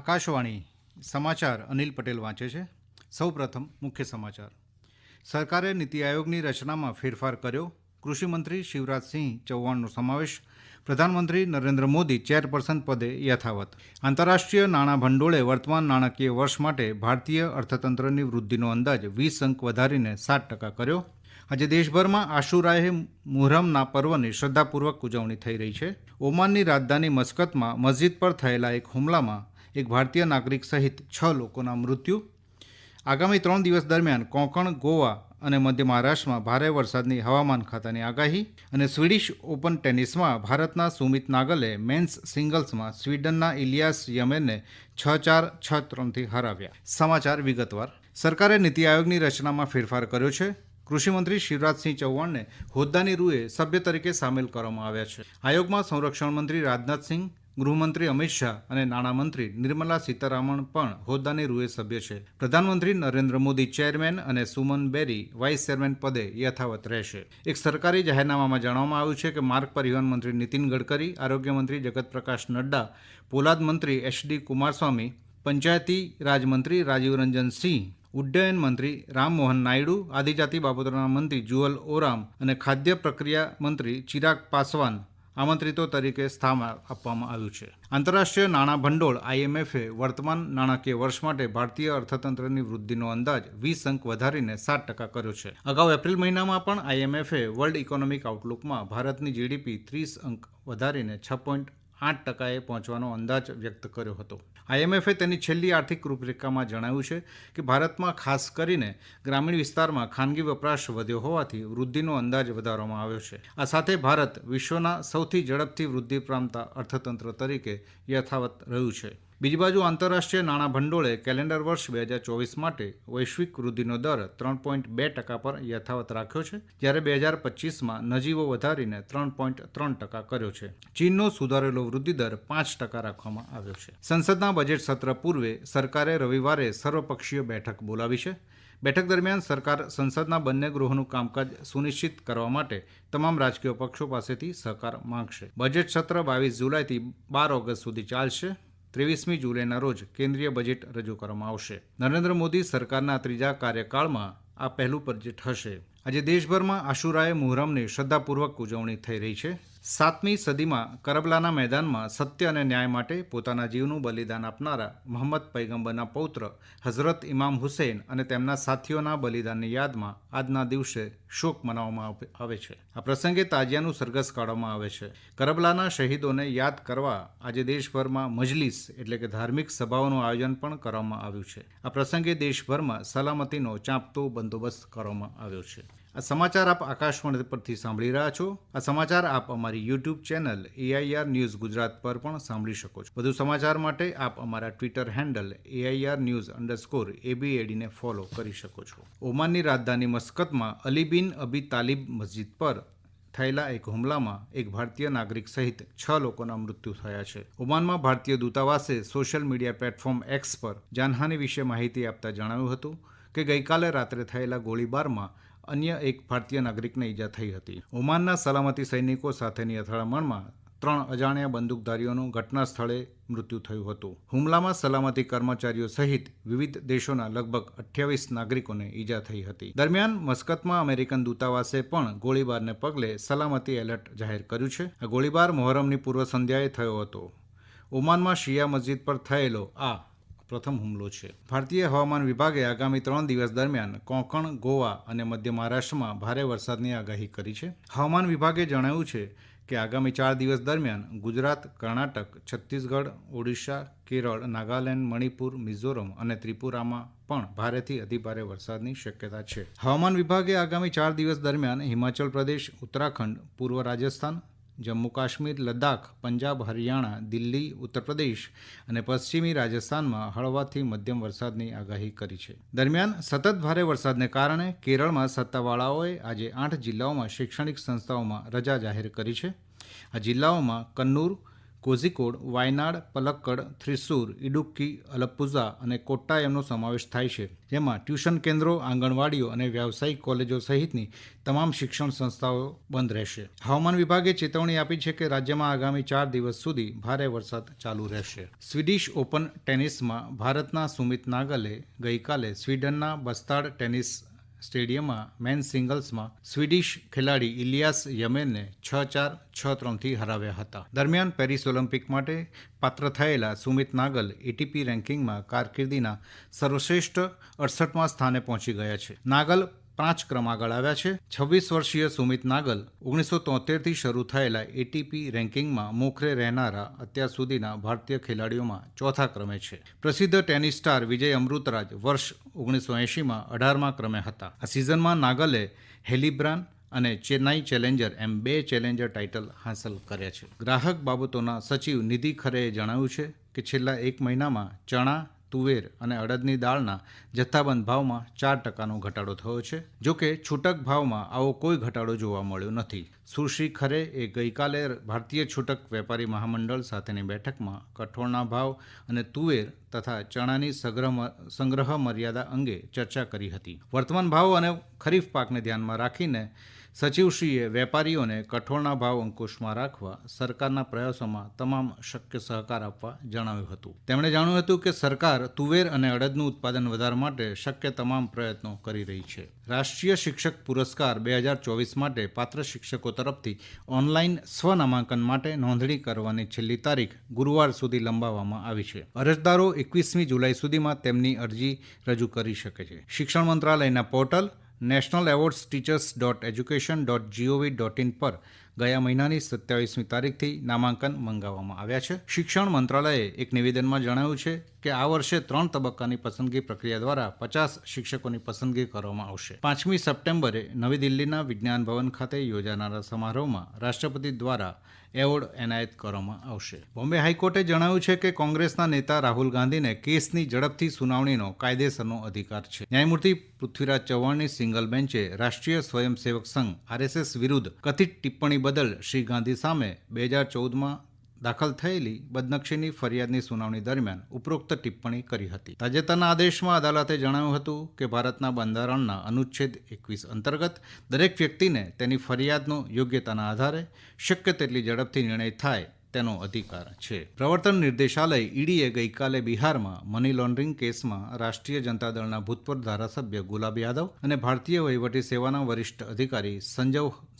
આકાશવાણી સમાચાર અનિલ પટેલ વાંચે છે. સૌપ્રથમ મુખ્ય સમાચાર. સરકારે નીતિ આયોગની રચનામાં ફેરફાર કર્યો. કૃષિમંત્રી શિવરાજસિંહ ચૌહાણનો સમાવેશ. પ્રધાનમંત્રી નરેન્દ્ર મોદી ચેરપર્સન પદે યથાવત. આંતરરાષ્ટ્રીય નાણાં ભંડોળે વર્તમાન નાણાકીય વર્ષ માટે ભારતીય અર્થતંત્રની વૃદ્ધિનો અંદાજ 20 અંક વધારીને 7% કર્યો. આજે દેશભરમાં આશુરાએ મુહર્રમના પર્વની શ્રદ્ધાપૂર્વક ઉજવણી થઈ રહી છે. ઓમાનની રાજધાની મસ્કતમાં મસ્જિદ પર થયેલા એક હુમલામાં એક ભારતીય નાગરિક સહિત 6 લોકોના મૃત્યુ. આગામી 3 દિવસ દરમિયાન કોંકણ, ગોવા અને મધ્ય મહારાષ્ટ્રમાં ભારે વરસાદની હવામાન ખાતાની આગાહી. અને સ્વીડિશ ઓપન ટેનિસમાં ભારતના સુમિત નાગલે મેન્સ સિંગલ્સમાં સ્વીડનના ઇલિયાસ યમેનને 6-4, 6-3થી હરાવ્યા. સમાચાર વિગતવાર. સરકારે નીતિ આયોગની રચનામાં ફેરફાર કર્યો છે. કૃષિમંત્રી શિવરાજસિંહ ચૌહાણને હોદ્દાની રૂએ સભ્ય તરીકે સામેલ કરવામાં આવ્યા છે. આયોગમાં સંરક્ષણ મંત્રી રાજનાથસિંહ, ગૃહમંત્રી અમિત શાહ અને નાણામંત્રી નિર્મલા સીતારામન પણ હોદ્દાની રૂએ સભ્ય છે. પ્રધાનમંત્રી નરેન્દ્ર મોદી ચેરમેન અને સુમન બેરી વાઇસ ચેરમેન પદે યથાવત રહેશે. એક સરકારી જાહેરનામામાં જણાવવામાં આવ્યું છે કે માર્ગ પરિવહન મંત્રી નીતિન ગડકરી, આરોગ્ય મંત્રી જગત પ્રકાશ નડ્ડા, પોલાદ મંત્રી એચ.ડી. કુમારસ્વામી, પંચાયતી રાજ મંત્રી રાજીવ રંજન સિંહ, ઉડ્ડયન મંત્રી રામમોહન નાયડુ, આદિજાતિ બાબતોના મંત્રી જુઅલ ઓરામ અને ખાદ્ય પ્રક્રિયા મંત્રી ચિરાગ પાસવાન આમંત્રિતો તરીકે સ્થાન આપવામાં આવ્યું છે. આંતરરાષ્ટ્રીય નાણાં ભંડોળ IMFએ વર્તમાન નાણાકીય વર્ષ માટે ભારતીય અર્થતંત્રની વૃદ્ધિનો અંદાજ 20 અંક વધારીને 7% કર્યો છે. અગાઉ એપ્રિલ મહિનામાં પણ IMFએ વર્લ્ડ ઇકોનોમિક આઉટલુકમાં ભારતની GDP 30 અંક વધારીને 6.8%એ પહોંચવાનો અંદાજ વ્યક્ત કર્યો હતો. IMFએ તેની છેલ્લી આર્થિક રૂપરેખામાં જણાવ્યું છે કે ભારતમાં ખાસ કરીને ગ્રામીણ વિસ્તારમાં ખાનગી વપરાશ વધ્યો હોવાથી વૃદ્ધિનો અંદાજ વધારવામાં આવ્યો છે. આ સાથે ભારત વિશ્વના સૌથી ઝડપથી વૃદ્ધિ પામતા અર્થતંત્ર તરીકે યથાવત રહ્યું છે. બીજી બાજુ આંતરરાષ્ટ્રીય નાણાં ભંડોળે કેલેન્ડર વર્ષ 2024 માટે વૈશ્વિક વૃદ્ધિનો દર 3.2% પર યથાવત રાખ્યો છે, જ્યારે 2025માં નજીવો વધારીને 3.3% કર્યો છે. ચીનનો સુધારેલો વૃદ્ધિદર 5% રાખવામાં આવ્યો છે. સંસદના બજેટ સત્ર પૂર્વે સરકારે રવિવારે સર્વપક્ષીય બેઠક બોલાવી છે. બેઠક દરમિયાન સરકાર સંસદના બંને ગૃહોનું કામકાજ સુનિશ્ચિત કરવા માટે તમામ રાજકીય પક્ષો પાસેથી સહકાર માંગશે. બજેટ સત્ર 22 જુલાઈથી 12 ઓગસ્ટ સુધી ચાલશે. 23મી જુલાઈના રોજ કેન્દ્રીય બજેટ રજૂ કરવામાં આવશે. નરેન્દ્ર મોદી સરકારના ત્રીજા કાર્યકાળમાં આ પહેલું બજેટ હશે. આજે દેશભરમાં આશુરાએ મુહર્રમની શ્રદ્ધાપૂર્વક ઉજવણી થઈ રહી છે. 7મી સદીમાં કરબલાના મેદાનમાં સત્ય અને ન્યાય માટે પોતાના જીવનું બલિદાન આપનારા મોહમ્મદ પૈગંબરના પૌત્ર હઝરત ઇમામ હુસૈન અને તેમના સાથીઓના બલિદાનની યાદમાં આજના દિવસે શોક મનાવવામાં આવે છે. આ પ્રસંગે તાજિયાનું સરઘસ કાઢવામાં આવે છે. કરબલાના શહીદોને યાદ કરવા આજે દેશભરમાં મજલિસ એટલે કે ધાર્મિક સભાઓનું આયોજન પણ કરવામાં આવ્યું છે. આ પ્રસંગે દેશભરમાં સલામતીનો ચાંપતો બંદોબસ્ત કરવામાં આવ્યો છે. આ સમાચાર આપ આકાશવાણી પરથી સાંભળી રહ્યા છો. આ સમાચાર આપ અમારી YouTube channel AIR news Gujarat પર પણ સાંભળી શકો છો. વધુ સમાચાર માટે આપ અમારા ટ્વિટર હેન્ડલ AIR_ABAD ને ફોલો કરી શકો છો. ઓમાનની રાજધાની મસ્કતમાં અલી બિન અબી તાલિબ મસ્જિદ પર થયેલા એક હુમલામાં એક ભારતીય નાગરિક સહિત 6 લોકોના મૃત્યુ થયા છે. ઓમાનમાં ભારતીય દૂતાવાસે સોશિયલ મીડિયા પ્લેટફોર્મ X પર જાનહાનિ વિશે માહિતી આપતા જણાવ્યું હતું કે ગઈકાલે રાત્રે થયેલા ગોળીબારમાં અન્ય એક ભારતીય નાગરિકને ઈજા થઈ હતી. ઓમાનના સલામતી સૈનિકો સાથેની અથડામણમાં 3 અજાણ્યા બંદૂકધારીઓનું ઘટના સ્થળે મૃત્યુ થયું હતું. હુમલામાં સલામતી કર્મચારીઓ સહિત વિવિધ દેશોના લગભગ 28 નાગરિકોને ઈજા થઈ હતી. દરમિયાન મસ્કતમાં અમેરિકન દૂતાવાસે પણ ગોળીબારને પગલે સલામતી એલર્ટ જાહેર કર્યું છે. આ ગોળીબાર મોહર્રમની પૂર્વ સંધ્યાએ થયો હતો. ઓમાનમાં શિયા મસ્જિદ પર થયેલો આ પ્રથમ હુમલો છે. ભારતીય હવામાન વિભાગે આગામી 3 દિવસ દરમિયાન કોંકણ, ગોવા અને મધ્ય મહારાષ્ટ્રમાં ભારે વરસાદની આગાહી કરી છે. હવામાન વિભાગે જણાવ્યું છે કે આગામી 4 દિવસ દરમિયાન ગુજરાત, કર્ણાટક, છત્તીસગઢ, ઓડિશા, કેરળ, નાગાલેન્ડ, મણિપુર, મિઝોરમ અને ત્રિપુરામાં પણ ભારેથી અતિભારે વરસાદની શક્યતા છે. હવામાન વિભાગે આગામી 4 દિવસ દરમિયાન હિમાચલ પ્રદેશ, ઉત્તરાખંડ, પૂર્વ રાજસ્થાન, જમ્મુ કાશ્મીર, લદ્દાખ, પંજાબ, હરિયાણા, દિલ્હી, ઉત્તર પ્રદેશ અને પશ્ચિમી રાજસ્થાનમાં હળવાથી મધ્યમ વરસાદની આગાહી કરી છે. દરમિયાન સતત ભારે વરસાદને કારણે કેરળમાં સત્તાવાળાઓએ આજે 8 જિલ્લાઓમાં શૈક્ષણિક સંસ્થાઓમાં રજા જાહેર કરી છે. આ જિલ્લાઓમાં કન્નૂર, કોઝિકોડ, વાયનાડ, પલક્કડ, થ્રિસુર, ઇડુક્કી, અલપ્પુઝા અને કોટ્ટાયમનો સમાવેશ થાય છે, જેમાં ટ્યુશન કેન્દ્રો, આંગણવાડીઓ અને વ્યાવસાયિક કોલેજો સહિતની તમામ શિક્ષણ સંસ્થાઓ બંધ રહેશે. હવામાન વિભાગે ચેતવણી આપી છે કે રાજ્યમાં આગામી 4 દિવસ સુધી ભારે વરસાદ ચાલુ રહેશે. સ્વીડિશ ઓપન ટેનિસમાં ભારતના સુમિત નાગલે ગઈકાલે સ્વીડનના બસ્તાડ ટેનિસ સ્ટેડિયમમાં મેન સિંગલ્સમાં સ્વીડિશ ખેલાડી ઇલિયાસ યમેનને 6-4, 6-3થી હરાવ્યા હતા. દરમિયાન પેરિસ ઓલિમ્પિક માટે પાત્ર થયેલા સુમિત નાગલ એટીપી રેન્કિંગમાં કારકિર્દીના સર્વશ્રેષ્ઠ 68મા સ્થાને પહોંચી ગયા છે. નાગલ 5 ક્રમ આગળ આવ્યા છે. 26 વર્ષીય સુમિત નાગલ 1973થી શરૂ થયેલા એટીપી રેન્કિંગમાં મોખરે રહેનારા અત્યાર સુધીના ભારતીય ખેલાડીઓમાં 4થા ક્રમે છે. પ્રસિદ્ધ ટેનિસ સ્ટાર વિજય અમૃતરાજ વર્ષ 1980માં 18મા ક્રમે હતા. આ સિઝનમાં નાગલે હેલિબ્રાન અને ચેન્નાઈ ચેલેન્જર એમ 2 ચેલેન્જર ટાઇટલ હાંસલ કર્યા છે. ગ્રાહક બાબતોના સચિવ નિધિ ખરેએ જણાવ્યું છે કે છેલ્લા 1 મહિનામાં ચણા, તુવેર અને અડદની દાળના જથ્થાબંધ ભાવમાં 4%નો ઘટાડો થયો છે. જોકે છૂટક ભાવમાં આવો કોઈ ઘટાડો જોવા મળ્યો નથી. સુશ્રી ખરે એ ગઈકાલે ભારતીય છૂટક વેપારી મહામંડળ સાથેની બેઠકમાં કઠોળના ભાવ અને તુવેર તથા ચણાની સંગ્રહ મર્યાદા અંગે ચર્ચા કરી હતી. વર્તમાન ભાવ અને ખરીફ પાકને ધ્યાનમાં રાખીને સચિવશ્રીએ વેપારીઓને કઠોળના ભાવ અંકુશમાં રાખવા સરકારના પ્રયાસોમાં તમામ શક્ય સહકાર આપવા જણાવ્યું હતું. તેમણે જણાવ્યું હતું કે સરકાર તુવેર અને અડદનું ઉત્પાદન વધારવા માટે શક્ય તમામ પ્રયત્નો કરી રહી છે. રાષ્ટ્રીય શિક્ષક પુરસ્કાર 2024 માટે પાત્ર શિક્ષકો તરફથી ઓનલાઈન સ્વનામાંકન માટે નોંધણી કરવાની છેલ્લી તારીખ ગુરુવાર સુધી લંબાવવામાં આવી છે. અરજદારો 21મી જુલાઈ સુધીમાં તેમની અરજી રજૂ કરી શકે છે. શિક્ષણ મંત્રાલયના પોર્ટલ nationalawards.teachers.education.gov.in પર ગયા મહિનાની 27મી તારીખથી નામાંકન મંગાવવામાં આવ્યા છે. શિક્ષણ મંત્રાલયે એક નિવેદનમાં જણાવ્યું છે કે આ વર્ષે 3 તબક્કાની પસંદગી પ્રક્રિયા દ્વારા 50 શિક્ષકોની પસંદગી કરવામાં આવશે. 5મી સપ્ટેમ્બરે નવી દિલ્હીના વિજ્ઞાન ભવન ખાતે યોજાનારા સમારોહમાં રાષ્ટ્રપતિ દ્વારા એવોર્ડ એનાયત કરવામાં આવશે. બોમ્બે હાઈકોર્ટે જણાવ્યું છે કે કોંગ્રેસના નેતા રાહુલ ગાંધીને કેસની ઝડપથી સુનાવણીનો કાયદેસરનો અધિકાર છે. ન્યાયમૂર્તિ પૃથ્વીરાજ ચૌહાણની સિંગલ બેન્ચે રાષ્ટ્રીય સ્વયંસેવક સંઘ RSS વિરુદ્ધ કથિત ટિપ્પણી બદલ શ્રી ગાંધી સામે 2014માં દાખલ થયેલી બદનક્ષીની ફરિયાદની સુનાવણી દરમિયાન ઉપરોક્ત ટિપ્પણી કરી હતી. તાજેતરના આદેશમાં અદાલતે જણાવ્યું હતું કે ભારતના બંધારણના અનુચ્છેદ 21 અંતર્ગત દરેક વ્યક્તિને તેની ફરિયાદનો યોગ્યતાના આધારે શક્ય તેટલી ઝડપથી નિર્ણય થાય તેનો અધિકાર છે. પ્રવર્તન નિર્દેશાલય ઈડીએ ગઈકાલે બિહારમાં મની લોન્ડરિંગ કેસમાં રાષ્ટ્રીય જનતા દળના ભૂતપૂર્વ ધારાસભ્ય ગુલાબ યાદવ અને ભારતીય વહીવટી સેવાના વરિષ્ઠ અધિકારી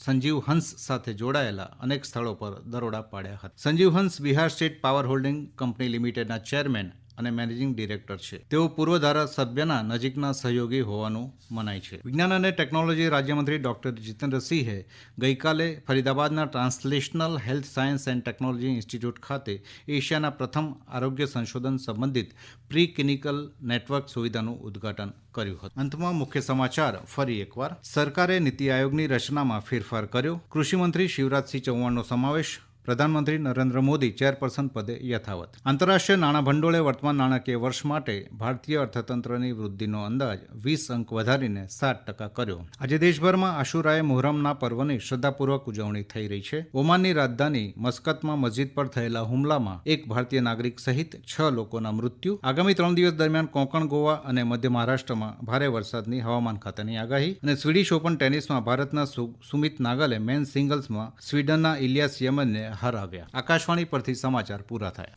સંજીવ હંસ સાથે જોડાયેલા અનેક સ્થળો પર દરોડા પાડ્યા હતા. Sanjeev Hans Bihar state power holding company લિમિટેડના ચેરમેન અને મેનેજિંગ ડિરેક્ટર છે. તેઓ પૂર્વ ધારાસભ્યના નજીકના સહયોગી હોવાનું મનાય છે. વિજ્ઞાન અને ટેકનોલોજી રાજ્યમંત્રી ડોક્ટર જીતેન્દ્રસિંહે ગઈકાલે ફરીદાબાદના translational health science and technology institute ખાતે એશિયાના પ્રથમ આરોગ્ય સંશોધન સંબંધિત પ્રી ક્લિનિકલ નેટવર્ક સુવિધાનું ઉદ્ઘાટન કર્યું હતું. અંતમાં મુખ્ય સમાચાર ફરી એકવાર. સરકારે નીતિ આયોગની રચનામાં ફેરફાર કર્યો. કૃષિમંત્રી શિવરાજસિંહ ચૌહાણનો સમાવેશ. પ્રધાનમંત્રી નરેન્દ્ર મોદી ચેરપર્સન પદે યથાવત. આંતરરાષ્ટ્રીય નાણાં ભંડોળે વર્તમાન નાણાકીય વર્ષ માટે ભારતીય અર્થતંત્રની વૃદ્ધિનો અંદાજ 20 અંક વધારીને 7% કર્યો. આજે દેશભરમાં આશુરાએ મુહર્રમના પર્વની શ્રદ્ધાપૂર્વક ઉજવણી થઈ રહી છે. ઓમાનની રાજધાની મસ્કતમાં મસ્જિદ પર થયેલા હુમલામાં એક ભારતીય નાગરિક સહિત 6 લોકોના મૃત્યુ. આગામી 3 દિવસ દરમિયાન કોંકણ, ગોવા અને મધ્ય મહારાષ્ટ્રમાં ભારે વરસાદની હવામાન ખાતાની આગાહી. અને સ્વીડિશ ઓપન ટેનિસમાં ભારતના સુમિત નાગલે મેન સિંગલ્સમાં સ્વીડનના ઇલિયાસ યમેનને હરાવ્યા. આકાશવાણી પરથી સમાચાર પૂરા થયા.